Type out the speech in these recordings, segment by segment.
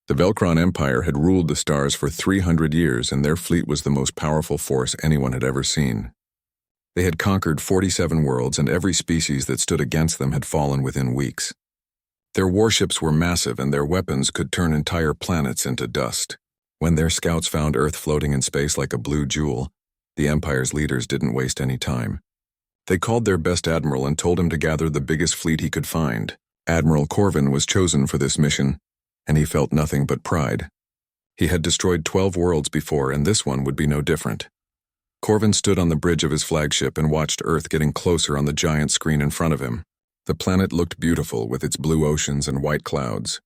The Velcron Empire had ruled the stars for 300 years, and their fleet was the most powerful force anyone had ever seen. They had conquered 47 worlds, and every species that stood against them had fallen within weeks. Their warships were massive, and their weapons could turn entire planets into dust. When their scouts found Earth floating in space like a blue jewel, the Empire's leaders didn't waste any time. They called their best admiral and told him to gather the biggest fleet he could find. Admiral Corvin was chosen for this mission, and he felt nothing but pride. He had destroyed 12 worlds before, and this one would be no different. Corvin stood on the bridge of his flagship and watched Earth getting closer on the giant screen in front of him. The planet looked beautiful with its blue oceans and white clouds.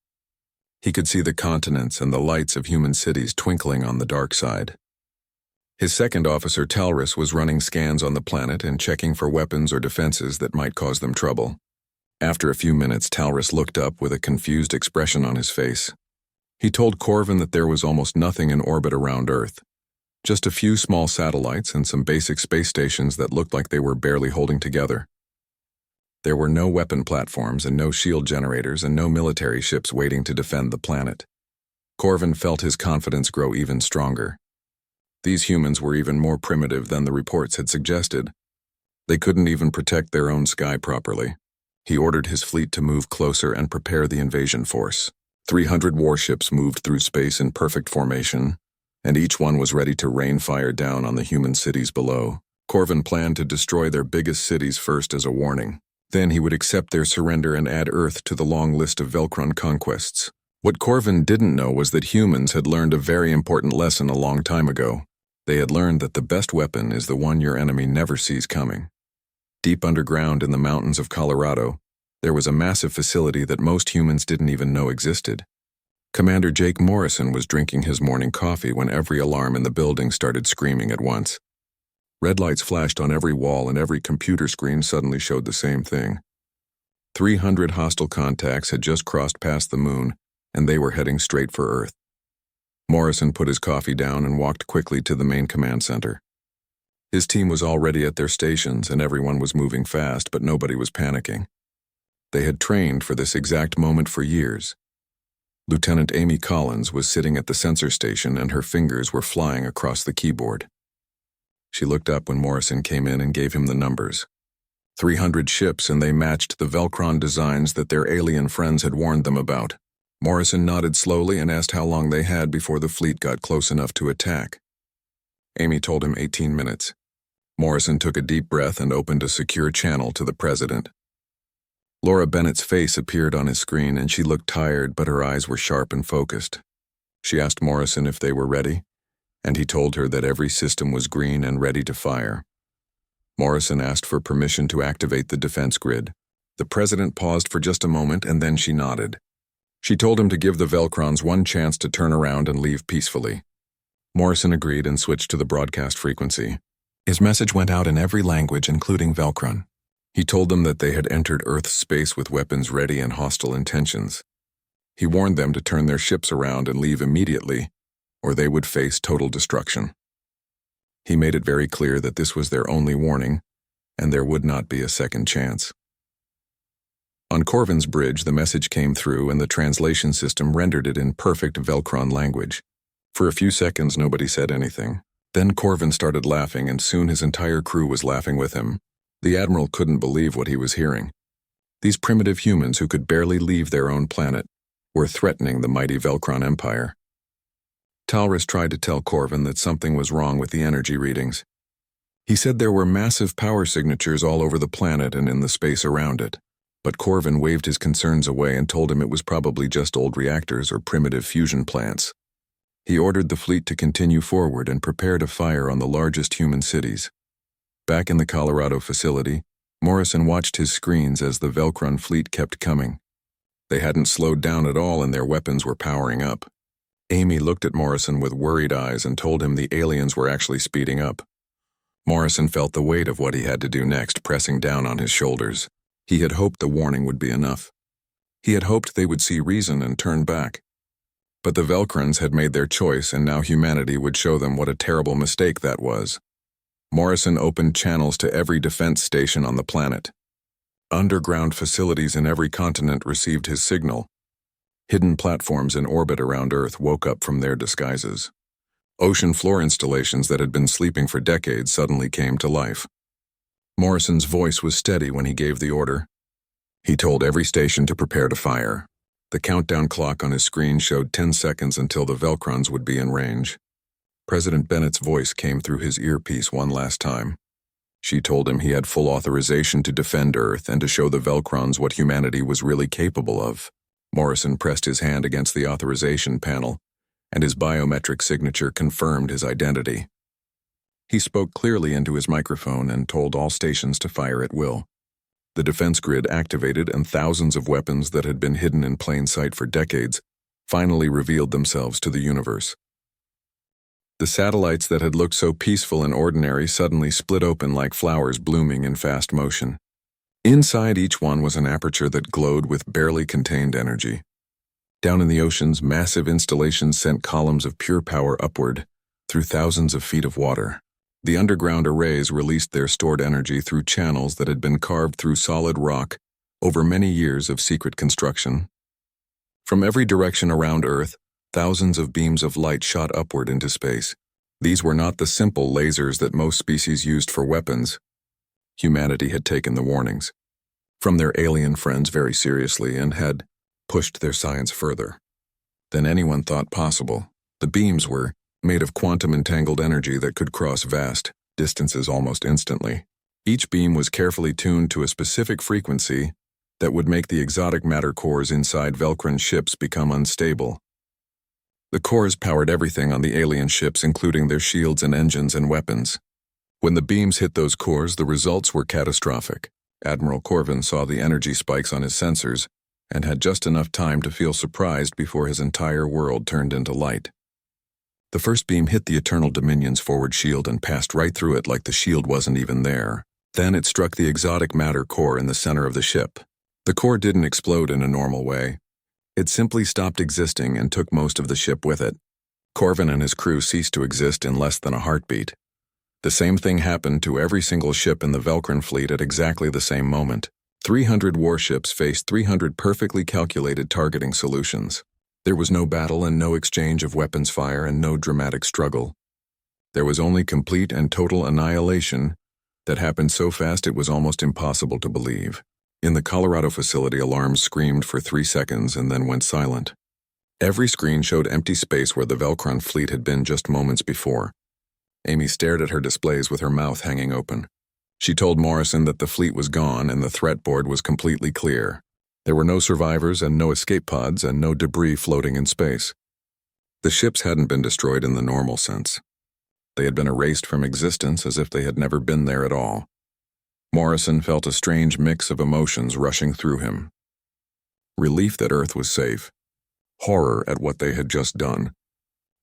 He could see the continents and the lights of human cities twinkling on the dark side. His second officer, Talrus, was running scans on the planet and checking for weapons or defenses that might cause them trouble. After a few minutes, Talrus looked up with a confused expression on his face. He told Corvin that there was almost nothing in orbit around Earth. Just a few small satellites and some basic space stations that looked like they were barely holding together. There were no weapon platforms and no shield generators and no military ships waiting to defend the planet. Corvin felt his confidence grow even stronger. These humans were even more primitive than the reports had suggested. They couldn't even protect their own sky properly. He ordered his fleet to move closer and prepare the invasion force. 300 warships moved through space in perfect formation, and each one was ready to rain fire down on the human cities below. Corvin planned to destroy their biggest cities first as a warning. Then he would accept their surrender and add Earth to the long list of Velcron conquests. What Corvin didn't know was that humans had learned a very important lesson a long time ago. They had learned that the best weapon is the one your enemy never sees coming. Deep underground in the mountains of Colorado, there was a massive facility that most humans didn't even know existed. Commander Jake Morrison was drinking his morning coffee when every alarm in the building started screaming at once. Red lights flashed on every wall, and every computer screen suddenly showed the same thing. 300 hostile contacts had just crossed past the moon, and they were heading straight for Earth. Morrison put his coffee down and walked quickly to the main command center. His team was already at their stations, and everyone was moving fast, but nobody was panicking. They had trained for this exact moment for years. Lieutenant Amy Collins was sitting at the sensor station, and her fingers were flying across the keyboard. She looked up when Morrison came in and gave him the numbers. 300 ships, and they matched the Velcron designs that their alien friends had warned them about. Morrison nodded slowly and asked how long they had before the fleet got close enough to attack. Amy told him 18 minutes. Morrison took a deep breath and opened a secure channel to the president. Laura Bennett's face appeared on his screen, and she looked tired, but her eyes were sharp and focused. She asked Morrison if they were ready, and he told her that every system was green and ready to fire. Morrison asked for permission to activate the defense grid. The president paused for just a moment, and then she nodded. She told him to give the Velcrons one chance to turn around and leave peacefully. Morrison agreed and switched to the broadcast frequency. His message went out in every language, including Velcron. He told them that they had entered Earth's space with weapons ready and hostile intentions. He warned them to turn their ships around and leave immediately, or they would face total destruction. He made it very clear that this was their only warning, and there would not be a second chance. On Corvin's bridge, the message came through, and the translation system rendered it in perfect Velcron language. For a few seconds, nobody said anything. Then Corvin started laughing, and soon his entire crew was laughing with him. The admiral couldn't believe what he was hearing. These primitive humans who could barely leave their own planet were threatening the mighty Velcron Empire. Talrus tried to tell Corvin that something was wrong with the energy readings. He said there were massive power signatures all over the planet and in the space around it, but Corvin waved his concerns away and told him it was probably just old reactors or primitive fusion plants. He ordered the fleet to continue forward and prepare to fire on the largest human cities. Back in the Colorado facility, Morrison watched his screens as the Velcron fleet kept coming. They hadn't slowed down at all, and their weapons were powering up. Amy looked at Morrison with worried eyes and told him the aliens were actually speeding up. Morrison felt the weight of what he had to do next pressing down on his shoulders. He had hoped the warning would be enough. He had hoped they would see reason and turn back. But the Velcrons had made their choice, and now humanity would show them what a terrible mistake that was. Morrison opened channels to every defense station on the planet. Underground facilities in every continent received his signal. Hidden platforms in orbit around Earth woke up from their disguises. Ocean floor installations that had been sleeping for decades suddenly came to life. Morrison's voice was steady when he gave the order. He told every station to prepare to fire. The countdown clock on his screen showed 10 seconds until the Velcrons would be in range. President Bennett's voice came through his earpiece one last time. She told him he had full authorization to defend Earth and to show the Velcrons what humanity was really capable of. Morrison pressed his hand against the authorization panel, and his biometric signature confirmed his identity. He spoke clearly into his microphone and told all stations to fire at will. The defense grid activated, and thousands of weapons that had been hidden in plain sight for decades finally revealed themselves to the universe. The satellites that had looked so peaceful and ordinary suddenly split open like flowers blooming in fast motion. Inside each one was an aperture that glowed with barely contained energy. Down in the oceans, massive installations sent columns of pure power upward through thousands of feet of water. The underground arrays released their stored energy through channels that had been carved through solid rock over many years of secret construction. From every direction around Earth, thousands of beams of light shot upward into space. These were not the simple lasers that most species used for weapons. Humanity had taken the warnings from their alien friends very seriously and had pushed their science further than anyone thought possible. The beams were made of quantum-entangled energy that could cross vast distances almost instantly. Each beam was carefully tuned to a specific frequency that would make the exotic matter cores inside Velcron ships become unstable. The cores powered everything on the alien ships, including their shields and engines and weapons. When the beams hit those cores, the results were catastrophic. Admiral Corvin saw the energy spikes on his sensors and had just enough time to feel surprised before his entire world turned into light. The first beam hit the Eternal Dominion's forward shield and passed right through it like the shield wasn't even there. Then it struck the exotic matter core in the center of the ship. The core didn't explode in a normal way. It simply stopped existing and took most of the ship with it. Corvin and his crew ceased to exist in less than a heartbeat. The same thing happened to every single ship in the Velcron fleet at exactly the same moment. 300 warships faced 300 perfectly calculated targeting solutions. There was no battle and no exchange of weapons fire and no dramatic struggle. There was only complete and total annihilation that happened so fast it was almost impossible to believe. In the Colorado facility, alarms screamed for 3 seconds and then went silent. Every screen showed empty space where the Velcron fleet had been just moments before. Amy stared at her displays with her mouth hanging open. She told Morrison that the fleet was gone and the threat board was completely clear. There were no survivors and no escape pods and no debris floating in space. The ships hadn't been destroyed in the normal sense. They had been erased from existence as if they had never been there at all. Morrison felt a strange mix of emotions rushing through him. Relief that Earth was safe, horror at what they had just done,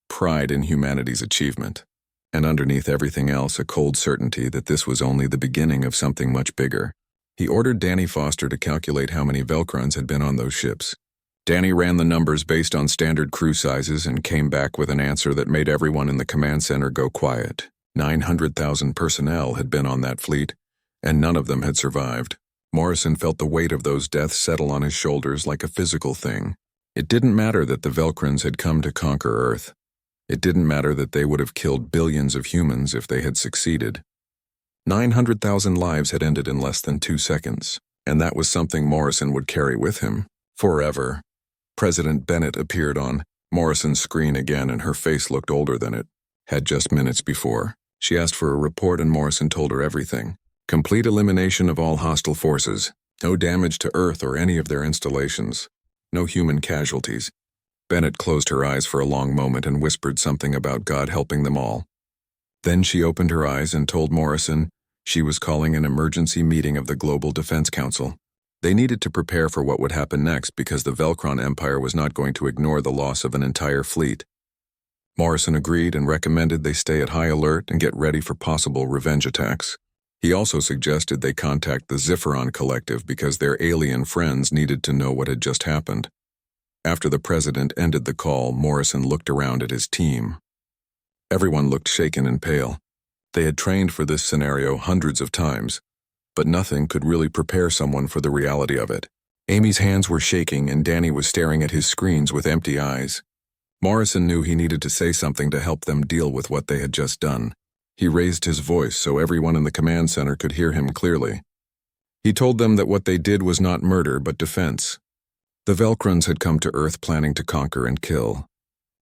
pride in humanity's achievement, and underneath everything else, a cold certainty that this was only the beginning of something much bigger. He ordered Danny Foster to calculate how many Velcrons had been on those ships. Danny ran the numbers based on standard crew sizes and came back with an answer that made everyone in the command center go quiet. 900,000 personnel had been on that fleet, and none of them had survived. Morrison felt the weight of those deaths settle on his shoulders like a physical thing. It didn't matter that the Velcrons had come to conquer Earth. It didn't matter that they would have killed billions of humans if they had succeeded. 900,000 lives had ended in less than 2 seconds, and that was something Morrison would carry with him forever. President Bennett appeared on Morrison's screen again, and her face looked older than it had just minutes before. She asked for a report, and Morrison told her everything. Complete elimination of all hostile forces. No damage to Earth or any of their installations. No human casualties. Bennett closed her eyes for a long moment and whispered something about God helping them all. Then she opened her eyes and told Morrison she was calling an emergency meeting of the Global Defense Council. They needed to prepare for what would happen next because the Velcron Empire was not going to ignore the loss of an entire fleet. Morrison agreed and recommended they stay at high alert and get ready for possible revenge attacks. He also suggested they contact the Zipheron Collective because their alien friends needed to know what had just happened. After the president ended the call, Morrison looked around at his team. Everyone looked shaken and pale. They had trained for this scenario hundreds of times, but nothing could really prepare someone for the reality of it. Amy's hands were shaking and Danny was staring at his screens with empty eyes. Morrison knew he needed to say something to help them deal with what they had just done. He raised his voice so everyone in the command center could hear him clearly. He told them that what they did was not murder but defense. The Velcrons had come to Earth planning to conquer and kill.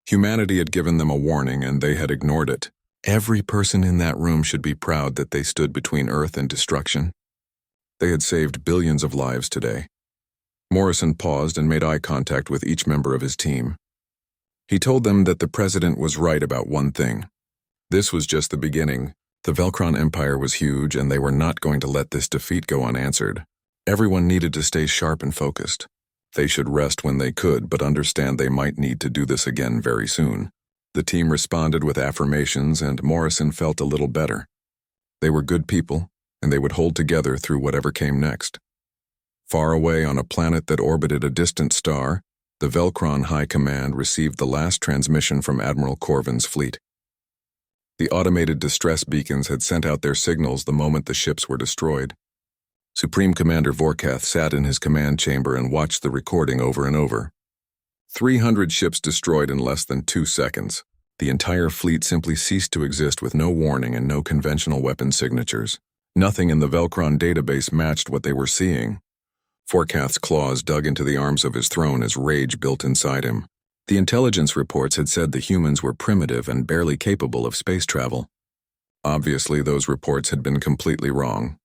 Humanity had given them a warning and they had ignored it. Every person in that room should be proud that they stood between Earth and destruction. They had saved billions of lives today. Morrison paused and made eye contact with each member of his team. He told them that the president was right about one thing. This was just the beginning. The Velcron Empire was huge and they were not going to let this defeat go unanswered. Everyone needed to stay sharp and focused. They should rest when they could, but understand they might need to do this again very soon. The team responded with affirmations and Morrison felt a little better. They were good people, and they would hold together through whatever came next. Far away on a planet that orbited a distant star, the Velcron High Command received the last transmission from Admiral Corvin's fleet. The automated distress beacons had sent out their signals the moment the ships were destroyed. Supreme Commander Vorkath sat in his command chamber and watched the recording over and over. 300 ships destroyed in less than 2 seconds. The entire fleet simply ceased to exist with no warning and no conventional weapon signatures. Nothing in the Velcron database matched what they were seeing. Vorkath's claws dug into the arms of his throne as rage built inside him. The intelligence reports had said the humans were primitive and barely capable of space travel. Obviously, those reports had been completely wrong.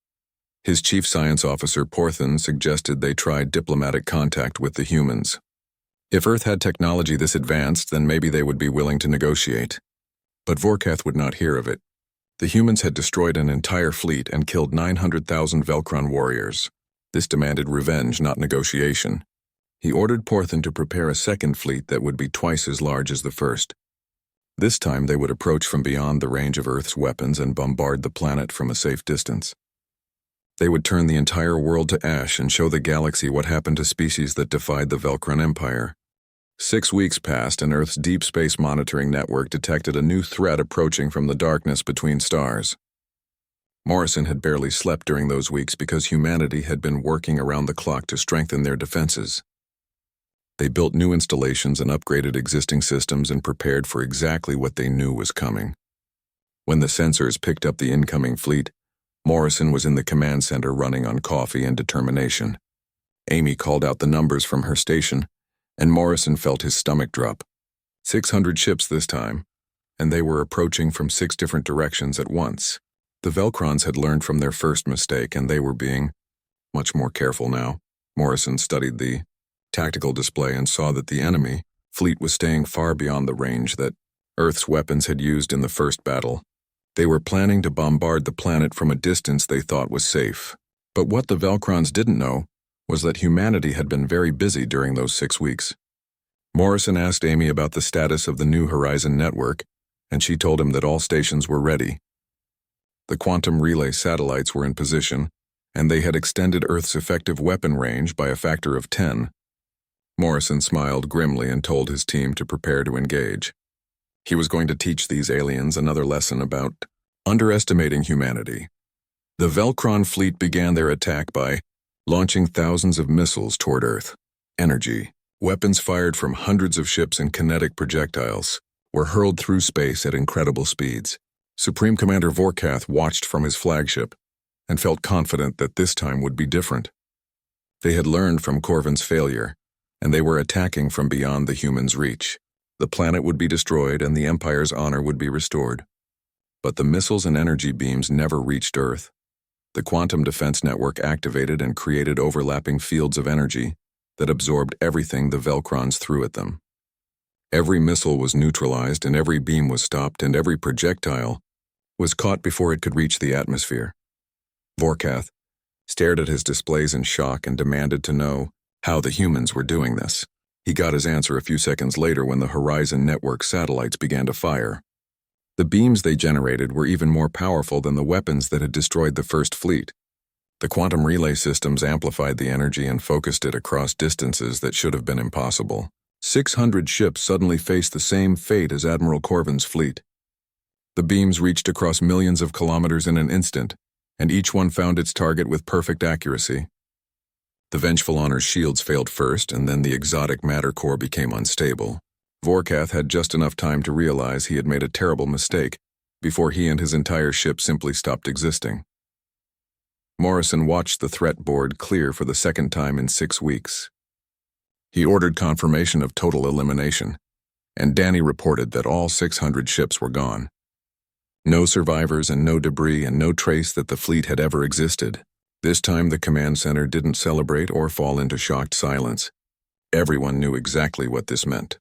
His chief science officer, Porthan, suggested they try diplomatic contact with the humans. If Earth had technology this advanced, then maybe they would be willing to negotiate. But Vorkath would not hear of it. The humans had destroyed an entire fleet and killed 900,000 Velcron warriors. This demanded revenge, not negotiation. He ordered Porthan to prepare a second fleet that would be twice as large as the first. This time they would approach from beyond the range of Earth's weapons and bombard the planet from a safe distance. They would turn the entire world to ash and show the galaxy what happened to species that defied the Velcron Empire. 6 weeks passed and Earth's deep space monitoring network detected a new threat approaching from the darkness between stars. Morrison had barely slept during those weeks because humanity had been working around the clock to strengthen their defenses. They built new installations and upgraded existing systems and prepared for exactly what they knew was coming. When the sensors picked up the incoming fleet, Morrison was in the command center running on coffee and determination. Amy called out the numbers from her station, and Morrison felt his stomach drop. 600 ships this time, and they were approaching from 6 different directions at once. The Velcrons had learned from their first mistake, and they were being much more careful now. Morrison studied the tactical display and saw that the enemy fleet was staying far beyond the range that Earth's weapons had used in the first battle. They were planning to bombard the planet from a distance they thought was safe. But what the Velcrons didn't know was that humanity had been very busy during those 6 weeks. Morrison asked Amy about the status of the New Horizon network, and she told him that all stations were ready. The quantum relay satellites were in position, and they had extended Earth's effective weapon range by a factor of 10. Morrison smiled grimly and told his team to prepare to engage. He was going to teach these aliens another lesson about underestimating humanity. The Velcron fleet began their attack by launching thousands of missiles toward Earth. Energy, weapons fired from hundreds of ships and kinetic projectiles, were hurled through space at incredible speeds. Supreme Commander Vorkath watched from his flagship and felt confident that this time would be different. They had learned from Corvin's failure, and they were attacking from beyond the humans' reach. The planet would be destroyed and the Empire's honor would be restored. But the missiles and energy beams never reached Earth. The quantum defense network activated and created overlapping fields of energy that absorbed everything the Velcrons threw at them. Every missile was neutralized and every beam was stopped and every projectile was caught before it could reach the atmosphere. Vorkath stared at his displays in shock and demanded to know how the humans were doing this. He got his answer a few seconds later when the Horizon Network satellites began to fire. The beams they generated were even more powerful than the weapons that had destroyed the first fleet. The quantum relay systems amplified the energy and focused it across distances that should have been impossible. 600 ships suddenly faced the same fate as Admiral Corvin's fleet. The beams reached across millions of kilometers in an instant, and each one found its target with perfect accuracy. The Vengeful Honor's shields failed first, and then the exotic matter core became unstable. Vorkath had just enough time to realize he had made a terrible mistake before he and his entire ship simply stopped existing. Morrison watched the threat board clear for the second time in 6 weeks. He ordered confirmation of total elimination, and Danny reported that all 600 ships were gone. No survivors and no debris and no trace that the fleet had ever existed. This time the command center didn't celebrate or fall into shocked silence. Everyone knew exactly what this meant.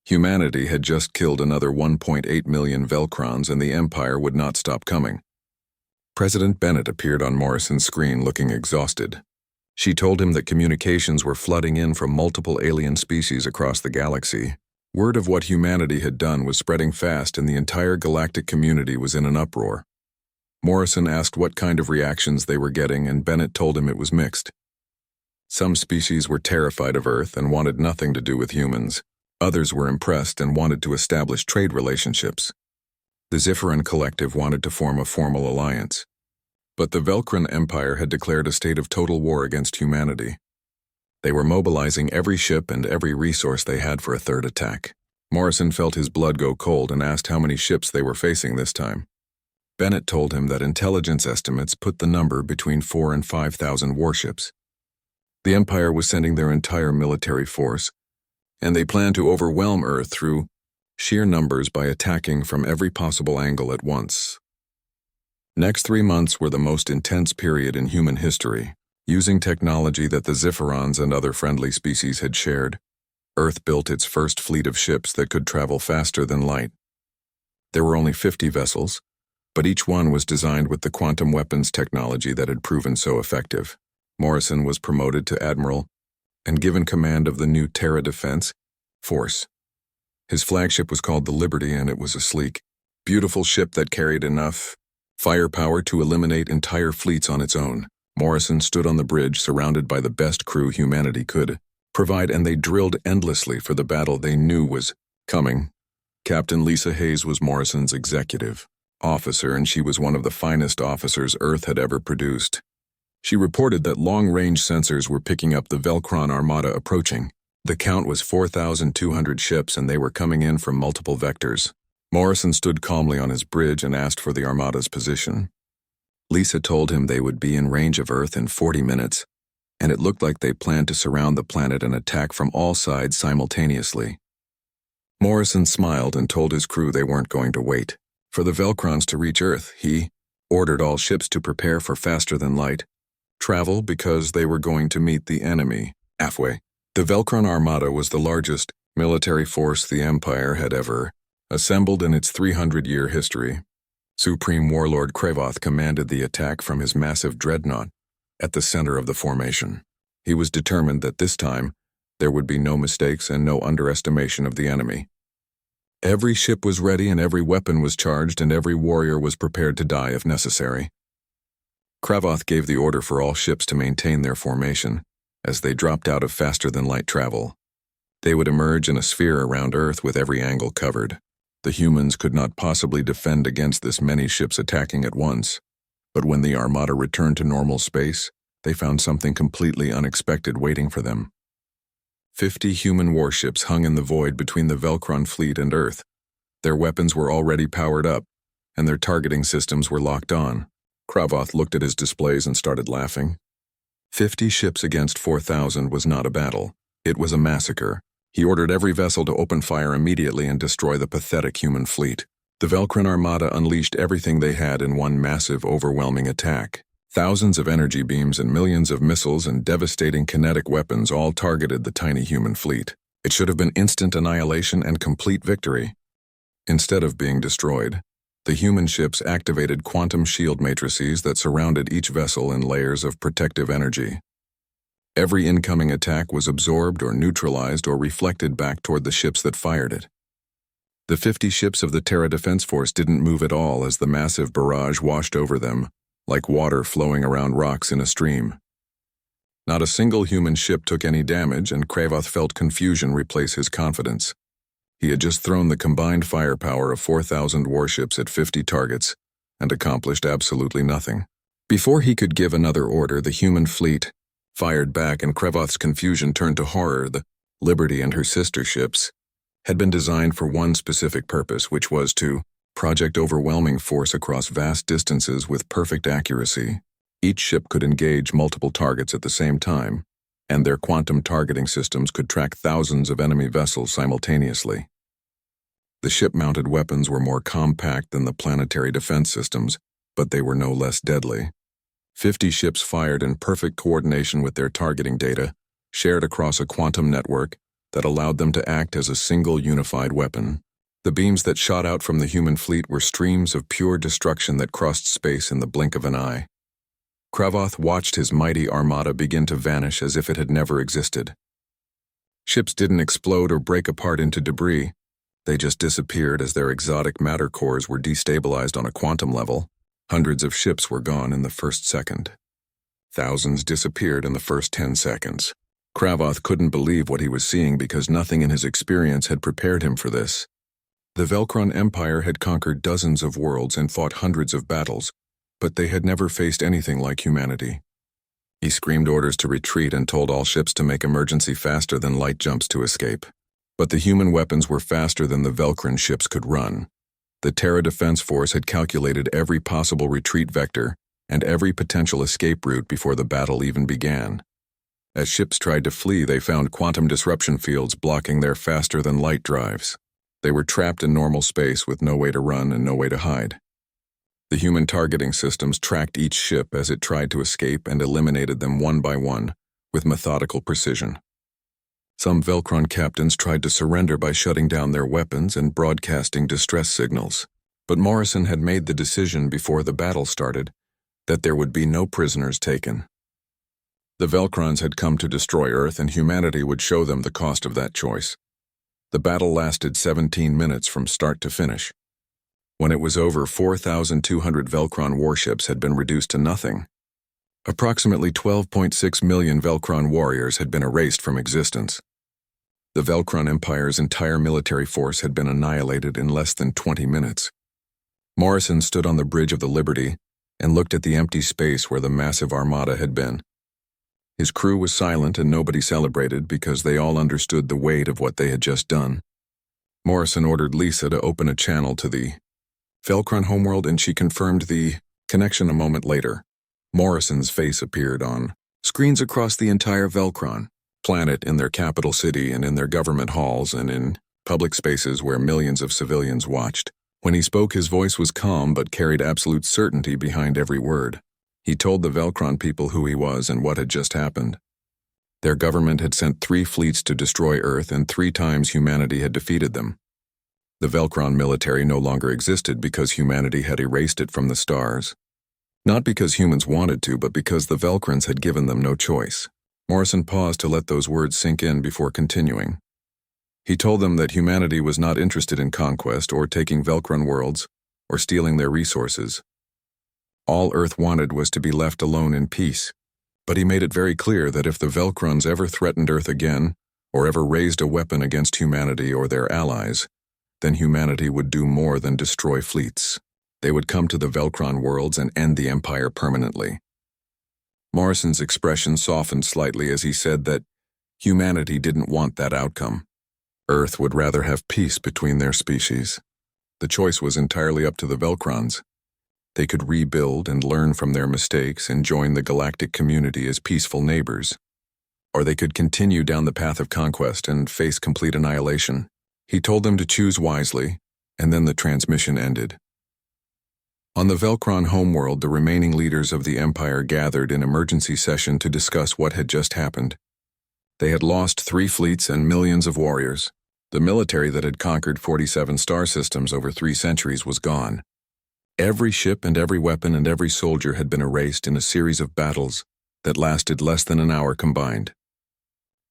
Humanity had just killed another 1.8 million Velcrons, and the Empire would not stop coming. President Bennett appeared on Morrison's screen looking exhausted. She told him that communications were flooding in from multiple alien species across the galaxy. Word of what humanity had done was spreading fast, and the entire galactic community was in an uproar. Morrison asked what kind of reactions they were getting, and Bennett told him it was mixed. Some species were terrified of Earth and wanted nothing to do with humans. Others were impressed and wanted to establish trade relationships. The Zifferan Collective wanted to form a formal alliance. But the Velcron Empire had declared a state of total war against humanity. They were mobilizing every ship and every resource they had for a third attack. Morrison felt his blood go cold and asked how many ships they were facing this time. Bennett told him that intelligence estimates put the number between 4,000 and 5,000 warships. The Empire was sending their entire military force, and they planned to overwhelm Earth through sheer numbers by attacking from every possible angle at once. Next 3 months were the most intense period in human history. Using technology that the Zifferans and other friendly species had shared, Earth built its first fleet of ships that could travel faster than light. There were only 50 vessels, but each one was designed with the quantum weapons technology that had proven so effective. Morrison was promoted to admiral and given command of the new Terra Defense Force. His flagship was called the Liberty, and it was a sleek, beautiful ship that carried enough firepower to eliminate entire fleets on its own. Morrison stood on the bridge surrounded by the best crew humanity could provide, and they drilled endlessly for the battle they knew was coming. Captain Lisa Hayes was Morrison's executive officer, and she was one of the finest officers Earth had ever produced. She reported that long-range sensors were picking up the Velcron Armada approaching. The count was 4,200 ships, and they were coming in from multiple vectors. Morrison stood calmly on his bridge and asked for the Armada's position. Lisa told him they would be in range of Earth in 40 minutes, and it looked like they planned to surround the planet and attack from all sides simultaneously. Morrison smiled and told his crew they weren't going to wait for the Velcrons to reach Earth. He ordered all ships to prepare for faster-than-light travel because they were going to meet the enemy halfway. The Velcron Armada was the largest military force the Empire had ever assembled in its 300-year history. Supreme Warlord Kravoth commanded the attack from his massive dreadnought at the center of the formation. He was determined that this time there would be no mistakes and no underestimation of the enemy. Every ship was ready, and every weapon was charged, and every warrior was prepared to die if necessary. Kravoth gave the order for all ships to maintain their formation as they dropped out of faster-than-light travel. They would emerge in a sphere around Earth with every angle covered. The humans could not possibly defend against this many ships attacking at once, but when the Armada returned to normal space, they found something completely unexpected waiting for them. 50 human warships hung in the void between the Velcron fleet and Earth. Their weapons were already powered up, and their targeting systems were locked on. Kravoth looked at his displays and started laughing. 50 ships against 4,000 was not a battle. It was a massacre. He ordered every vessel to open fire immediately and destroy the pathetic human fleet. The Velcron Armada unleashed everything they had in one massive, overwhelming attack. Thousands of energy beams and millions of missiles and devastating kinetic weapons all targeted the tiny human fleet. It should have been instant annihilation and complete victory. Instead of being destroyed, the human ships activated quantum shield matrices that surrounded each vessel in layers of protective energy. Every incoming attack was absorbed or neutralized or reflected back toward the ships that fired it. The 50 ships of the Terra Defense Force didn't move at all as the massive barrage washed over them, like water flowing around rocks in a stream. Not a single human ship took any damage, and Kravoth felt confusion replace his confidence. He had just thrown the combined firepower of 4,000 warships at 50 targets and accomplished absolutely nothing. Before he could give another order, the human fleet fired back, and Krevoth's confusion turned to horror. The Liberty and her sister ships had been designed for one specific purpose, which was to project overwhelming force across vast distances with perfect accuracy. Each ship could engage multiple targets at the same time, and their quantum targeting systems could track thousands of enemy vessels simultaneously. The ship-mounted weapons were more compact than the planetary defense systems, but they were no less deadly. 50 ships fired in perfect coordination with their targeting data, shared across a quantum network that allowed them to act as a single unified weapon. The beams that shot out from the human fleet were streams of pure destruction that crossed space in the blink of an eye. Krevoth watched his mighty armada begin to vanish as if it had never existed. Ships didn't explode or break apart into debris. They just disappeared as their exotic matter cores were destabilized on a quantum level. Hundreds of ships were gone in the first second. Thousands disappeared in the first 10 seconds. Krevoth couldn't believe what he was seeing because nothing in his experience had prepared him for this. The Velkron Empire had conquered dozens of worlds and fought hundreds of battles, but they had never faced anything like humanity. He screamed orders to retreat and told all ships to make emergency faster than light jumps to escape. But the human weapons were faster than the Velkron ships could run. The Terra Defense Force had calculated every possible retreat vector and every potential escape route before the battle even began. As ships tried to flee, they found quantum disruption fields blocking their faster-than-light drives. They were trapped in normal space with no way to run and no way to hide. The human targeting systems tracked each ship as it tried to escape and eliminated them one by one, with methodical precision. Some Velkron captains tried to surrender by shutting down their weapons and broadcasting distress signals, but Morrison had made the decision before the battle started that there would be no prisoners taken. The Velkrons had come to destroy Earth, and humanity would show them the cost of that choice. The battle lasted 17 minutes from start to finish. When it was over, 4,200 Velkron warships had been reduced to nothing. Approximately 12.6 million Velkron warriors had been erased from existence. The Velkron Empire's entire military force had been annihilated in less than 20 minutes. Morrison stood on the bridge of the Liberty and looked at the empty space where the massive armada had been. His crew was silent and nobody celebrated because they all understood the weight of what they had just done. Morrison ordered Lisa to open a channel to the Velkron homeworld, and she confirmed the connection a moment later. Morrison's face appeared on screens across the entire Velkron planet, in their capital city and in their government halls and in public spaces where millions of civilians watched. When he spoke, his voice was calm but carried absolute certainty behind every word. He told the Velkron people who he was and what had just happened. Their government had sent 3 fleets to destroy Earth, and 3 times humanity had defeated them. The Velkron military no longer existed because humanity had erased it from the stars. Not because humans wanted to, but because the Velkrons had given them no choice. Morrison paused to let those words sink in before continuing. He told them that humanity was not interested in conquest or taking Velkron worlds or stealing their resources. All Earth wanted was to be left alone in peace, but he made it very clear that if the Velkrons ever threatened Earth again, or ever raised a weapon against humanity or their allies, then humanity would do more than destroy fleets. They would come to the Velkron worlds and end the Empire permanently. Morrison's expression softened slightly as he said that humanity didn't want that outcome. Earth would rather have peace between their species. The choice was entirely up to the Velkrons. They could rebuild and learn from their mistakes and join the galactic community as peaceful neighbors. Or they could continue down the path of conquest and face complete annihilation. He told them to choose wisely, and then the transmission ended. On the Velkron homeworld, the remaining leaders of the Empire gathered in emergency session to discuss what had just happened. They had lost 3 fleets and millions of warriors. The military that had conquered 47 star systems over 3 centuries was gone. Every ship and every weapon and every soldier had been erased in a series of battles that lasted less than an hour combined.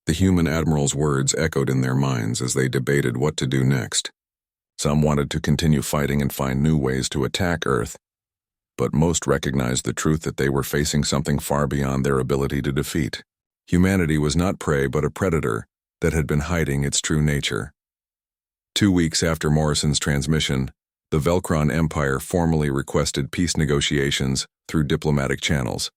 The human admirals' words echoed in their minds as they debated what to do next. Some wanted to continue fighting and find new ways to attack Earth, but most recognized the truth that they were facing something far beyond their ability to defeat. Humanity was not prey but a predator that had been hiding its true nature. 2 weeks after Morrison's transmission, the Velkron Empire formally requested peace negotiations through diplomatic channels.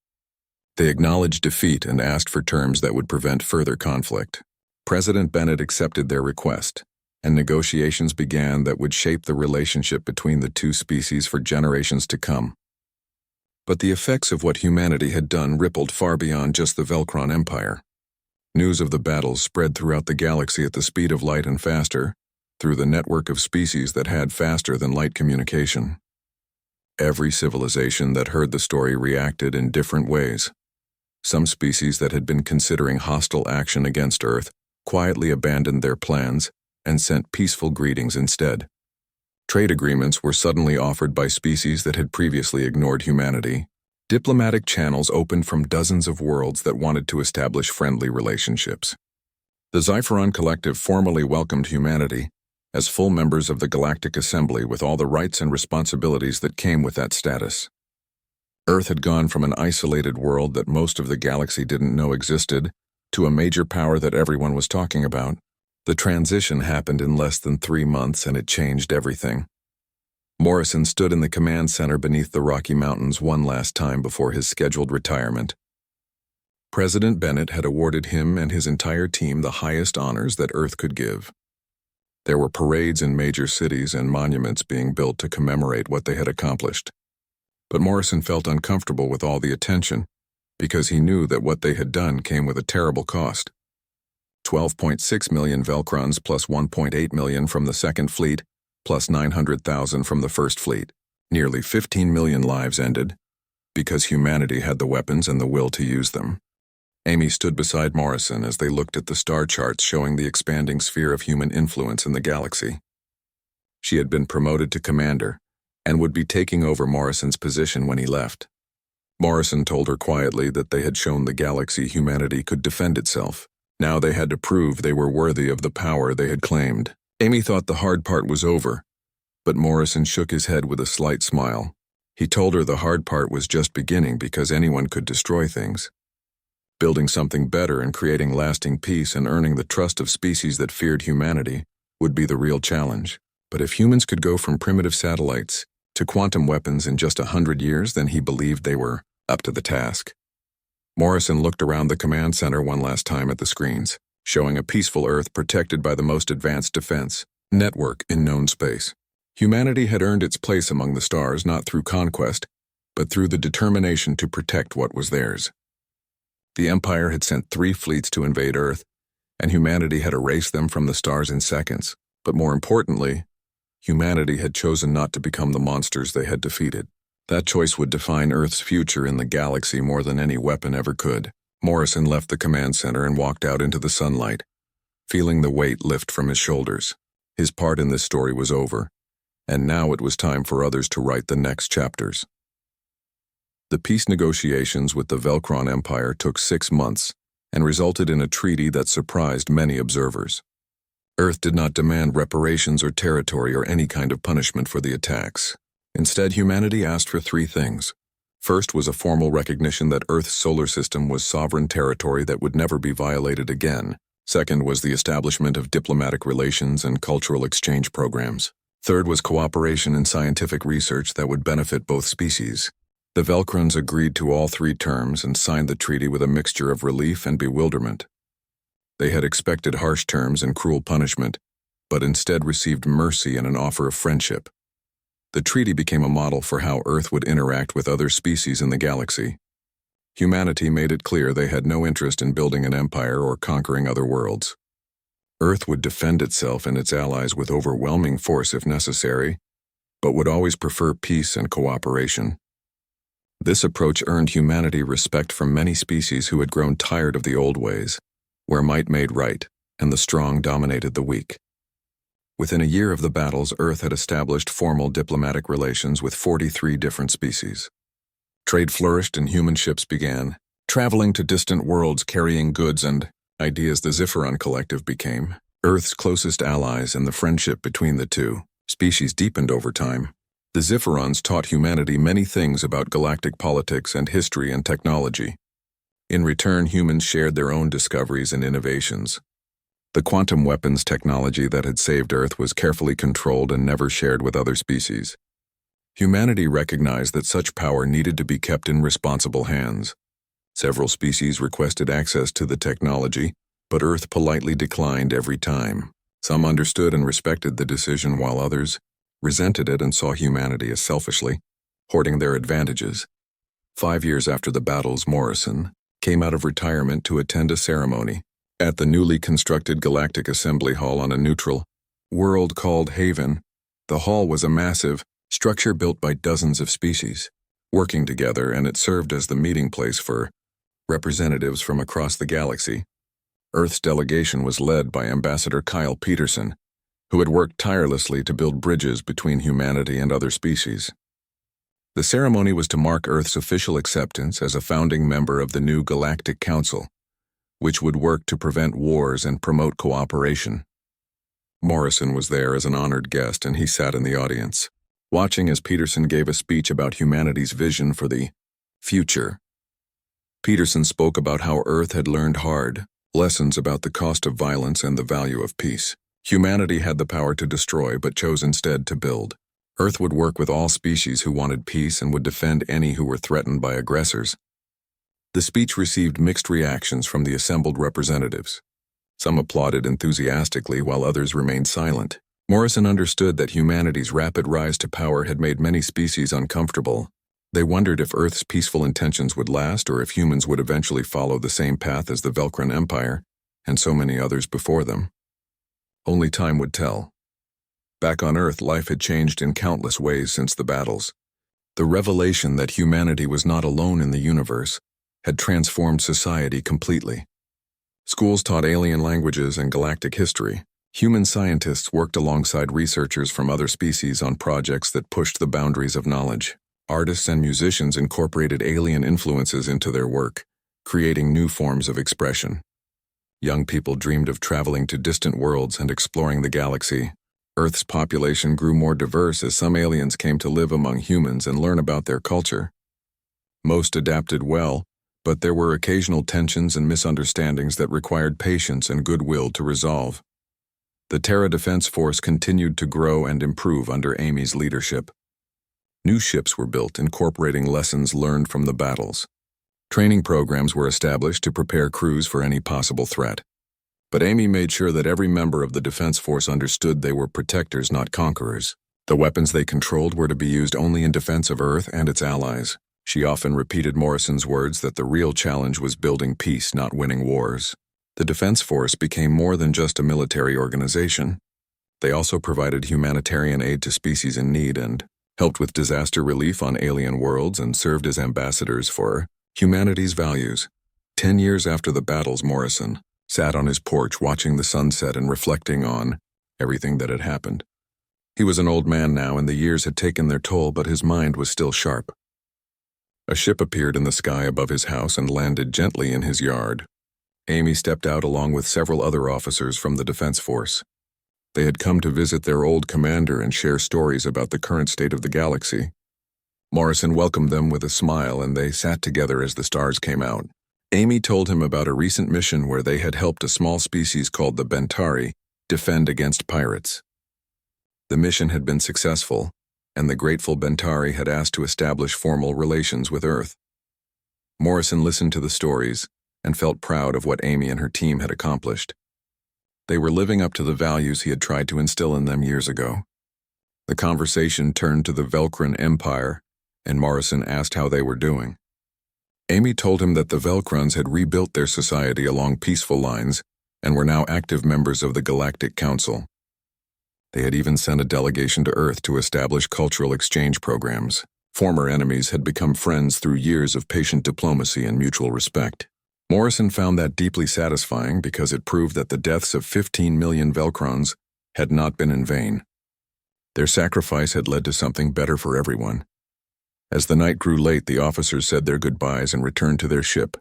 They acknowledged defeat and asked for terms that would prevent further conflict. President Bennett accepted their request, and negotiations began that would shape the relationship between the two species for generations to come. But the effects of what humanity had done rippled far beyond just the Velcron Empire. News of the battles spread throughout the galaxy at the speed of light and faster, through the network of species that had faster-than-light communication. Every civilization that heard the story reacted in different ways. Some species that had been considering hostile action against Earth quietly abandoned their plans and sent peaceful greetings instead. Trade agreements were suddenly offered by species that had previously ignored humanity. Diplomatic channels opened from dozens of worlds that wanted to establish friendly relationships. The Xipheron Collective formally welcomed humanity as full members of the Galactic Assembly with all the rights and responsibilities that came with that status. Earth had gone from an isolated world that most of the galaxy didn't know existed to a major power that everyone was talking about. The transition happened in less than 3 months, and it changed everything. Morrison stood in the command center beneath the Rocky Mountains one last time before his scheduled retirement. President Bennett had awarded him and his entire team the highest honors that Earth could give. There were parades in major cities and monuments being built to commemorate what they had accomplished. But Morrison felt uncomfortable with all the attention, because he knew that what they had done came with a terrible cost. 12.6 million Velcrons plus 1.8 million from the Second Fleet, plus 900,000 from the First Fleet. Nearly 15 million lives ended, because humanity had the weapons and the will to use them. Amy stood beside Morrison as they looked at the star charts showing the expanding sphere of human influence in the galaxy. She had been promoted to commander, and would be taking over Morrison's position when he left. Morrison told her quietly that they had shown the galaxy humanity could defend itself. Now they had to prove they were worthy of the power they had claimed. Amy thought the hard part was over, but Morrison shook his head with a slight smile. He told her the hard part was just beginning because anyone could destroy things. Building something better and creating lasting peace and earning the trust of species that feared humanity would be the real challenge. But if humans could go from primitive satellites to quantum weapons in just 100 years, then he believed they were up to the task. Morrison looked around the command center one last time at the screens, showing a peaceful Earth protected by the most advanced defense network in known space. Humanity had earned its place among the stars not through conquest, but through the determination to protect what was theirs. The Empire had sent 3 fleets to invade Earth, and humanity had erased them from the stars in seconds. But more importantly, humanity had chosen not to become the monsters they had defeated. That choice would define Earth's future in the galaxy more than any weapon ever could. Morrison left the command center and walked out into the sunlight, feeling the weight lift from his shoulders. His part in this story was over, and now it was time for others to write the next chapters. The peace negotiations with the Velcron Empire took 6 months and resulted in a treaty that surprised many observers. Earth did not demand reparations or territory or any kind of punishment for the attacks. Instead, humanity asked for 3 things. First was a formal recognition that Earth's solar system was sovereign territory that would never be violated again. Second was the establishment of diplomatic relations and cultural exchange programs. Third was cooperation in scientific research that would benefit both species. The Velcrons agreed to all 3 terms and signed the treaty with a mixture of relief and bewilderment. They had expected harsh terms and cruel punishment, but instead received mercy and an offer of friendship. The treaty became a model for how Earth would interact with other species in the galaxy. Humanity made it clear they had no interest in building an empire or conquering other worlds. Earth would defend itself and its allies with overwhelming force if necessary, but would always prefer peace and cooperation. This approach earned humanity respect from many species who had grown tired of the old ways, where might made right, and the strong dominated the weak. Within a year of the battles, Earth had established formal diplomatic relations with 43 different species. Trade flourished and human ships began traveling to distant worlds carrying goods and ideas. The Xipheron Collective became Earth's closest allies, and the friendship between the two species deepened over time. The Xipherons taught humanity many things about galactic politics and history and technology. In return, humans shared their own discoveries and innovations. The quantum weapons technology that had saved Earth was carefully controlled and never shared with other species. Humanity recognized that such power needed to be kept in responsible hands. Several species requested access to the technology, but Earth politely declined every time. Some understood and respected the decision, while others resented it and saw humanity as selfishly hoarding their advantages. 5 years after the battles, Morrison came out of retirement to attend a ceremony at the newly constructed Galactic Assembly Hall on a neutral world called Haven. The hall was a massive structure built by dozens of species working together, and it served as the meeting place for representatives from across the galaxy. Earth's delegation was led by Ambassador Kyle Peterson, who had worked tirelessly to build bridges between humanity and other species. The ceremony was to mark Earth's official acceptance as a founding member of the new Galactic Council, which would work to prevent wars and promote cooperation. Morrison was there as an honored guest, and he sat in the audience, watching as Peterson gave a speech about humanity's vision for the future. Peterson spoke about how Earth had learned hard lessons about the cost of violence and the value of peace. Humanity had the power to destroy, but chose instead to build. Earth would work with all species who wanted peace and would defend any who were threatened by aggressors. The speech received mixed reactions from the assembled representatives. Some applauded enthusiastically, while others remained silent. Morrison understood that humanity's rapid rise to power had made many species uncomfortable. They wondered if Earth's peaceful intentions would last, or if humans would eventually follow the same path as the Velcron Empire and so many others before them. Only time would tell. Back on Earth, life had changed in countless ways since the battles. The revelation that humanity was not alone in the universe had transformed society completely. Schools taught alien languages and galactic history. Human scientists worked alongside researchers from other species on projects that pushed the boundaries of knowledge. Artists and musicians incorporated alien influences into their work, creating new forms of expression. Young people dreamed of traveling to distant worlds and exploring the galaxy. Earth's population grew more diverse as some aliens came to live among humans and learn about their culture. Most adapted well, but there were occasional tensions and misunderstandings that required patience and goodwill to resolve. The Terra Defense Force continued to grow and improve under Amy's leadership. New ships were built, incorporating lessons learned from the battles. Training programs were established to prepare crews for any possible threat. But Amy made sure that every member of the Defense Force understood they were protectors, not conquerors. The weapons they controlled were to be used only in defense of Earth and its allies. She often repeated Morrison's words that the real challenge was building peace, not winning wars. The Defense Force became more than just a military organization. They also provided humanitarian aid to species in need and helped with disaster relief on alien worlds and served as ambassadors for humanity's values. 10 years after the battles, Morrison sat on his porch watching the sunset and reflecting on everything that had happened. He was an old man now, and the years had taken their toll, but his mind was still sharp. A ship appeared in the sky above his house and landed gently in his yard. Amy stepped out along with several other officers from the Defense Force. They had come to visit their old commander and share stories about the current state of the galaxy. Morrison welcomed them with a smile, and they sat together as the stars came out. Amy told him about a recent mission where they had helped a small species called the Bentari defend against pirates. The mission had been successful, and the grateful Bentari had asked to establish formal relations with Earth. Morrison listened to the stories and felt proud of what Amy and her team had accomplished. They were living up to the values he had tried to instill in them years ago. The conversation turned to the Velcron Empire, and Morrison asked how they were doing. Amy told him that the Velcrons had rebuilt their society along peaceful lines and were now active members of the Galactic Council. They had even sent a delegation to Earth to establish cultural exchange programs. Former enemies had become friends through years of patient diplomacy and mutual respect. Morrison found that deeply satisfying because it proved that the deaths of 15 million Velcrons had not been in vain. Their sacrifice had led to something better for everyone. As the night grew late, the officers said their goodbyes and returned to their ship.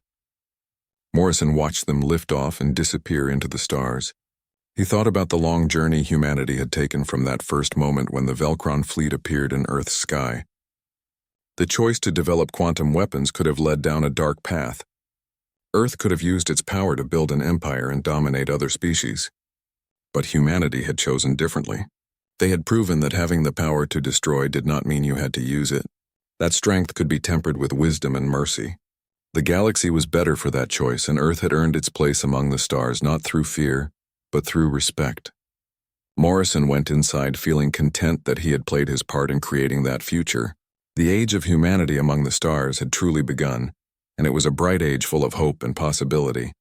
Morrison watched them lift off and disappear into the stars. He thought about the long journey humanity had taken from that first moment when the Velcron fleet appeared in Earth's sky. The choice to develop quantum weapons could have led down a dark path. Earth could have used its power to build an empire and dominate other species. But humanity had chosen differently. They had proven that having the power to destroy did not mean you had to use it. That strength could be tempered with wisdom and mercy. The galaxy was better for that choice, and Earth had earned its place among the stars not through fear, but through respect. Morrison went inside feeling content that he had played his part in creating that future. The age of humanity among the stars had truly begun, and it was a bright age full of hope and possibility.